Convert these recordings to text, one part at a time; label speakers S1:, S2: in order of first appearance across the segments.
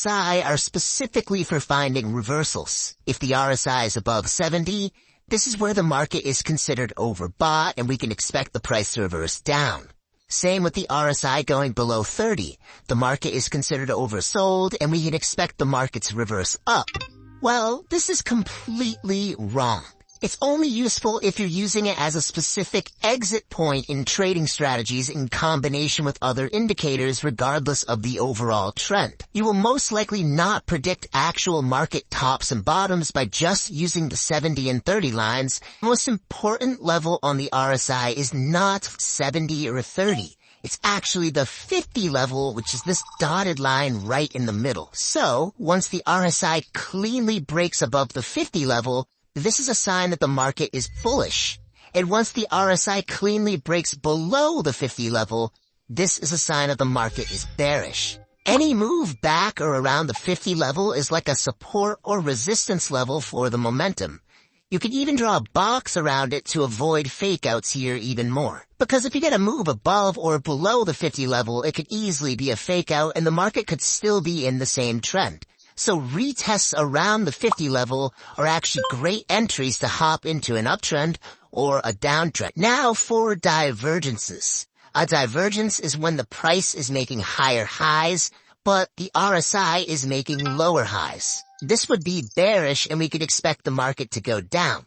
S1: RSI are specifically for finding reversals. If the RSI is above 70, this is where the market is considered overbought and we can expect the price to reverse down. Same with the RSI going below 30. The market is considered oversold and we can expect the market to reverse up. Well, this is completely wrong. It's only useful if you're using it as a specific exit point in trading strategies in combination with other indicators regardless of the overall trend. You will most likely not predict actual market tops and bottoms by just using the 70 and 30 lines. The most important level on the RSI is not 70 or 30. It's actually the 50 level, which is this dotted line right in the middle. So, once the RSI cleanly breaks above the 50 level, this is a sign that the market is bullish. And once the RSI cleanly breaks below the 50 level, this is a sign that the market is bearish. Any move back or around the 50 level is like a support or resistance level for the momentum. You can even draw a box around it to avoid fake outs here even more. Because if you get a move above or below the 50 level, it could easily be a fake out and the market could still be in the same trend. So retests around the 50 level are actually great entries to hop into an uptrend or a downtrend. Now for divergences. A divergence is when the price is making higher highs, but the RSI is making lower highs. This would be bearish and we could expect the market to go down.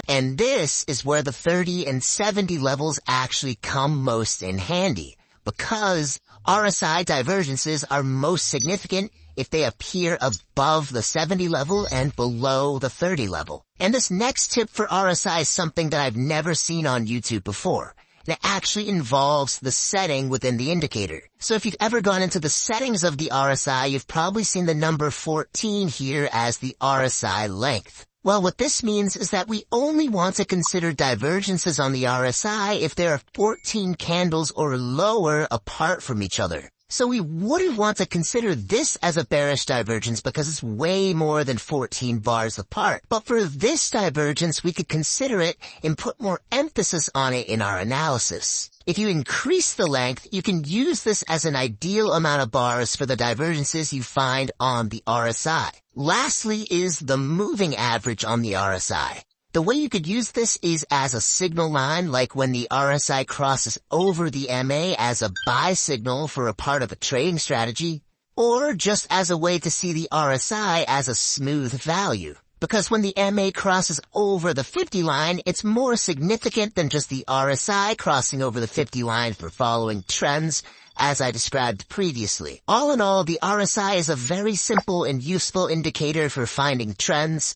S1: And this is where the 30 and 70 levels actually come most in handy, because RSI divergences are most significant if they appear above the 70 level and below the 30 level. And this next tip for RSI is something that I've never seen on YouTube before. And it actually involves the setting within the indicator. So if you've ever gone into the settings of the RSI, you've probably seen the number 14 here as the RSI length. Well, what this means is that we only want to consider divergences on the RSI if there are 14 candles or lower apart from each other. So we wouldn't want to consider this as a bearish divergence because it's way more than 14 bars apart. But for this divergence, we could consider it and put more emphasis on it in our analysis. If you increase the length, you can use this as an ideal amount of bars for the divergences you find on the RSI. Lastly is the moving average on the RSI. The way you could use this is as a signal line, like when the RSI crosses over the MA as a buy signal for a part of a trading strategy, or just as a way to see the RSI as a smooth value. Because when the MA crosses over the 50 line, it's more significant than just the RSI crossing over the 50 line for following trends, as I described previously. All in all, the RSI is a very simple and useful indicator for finding trends.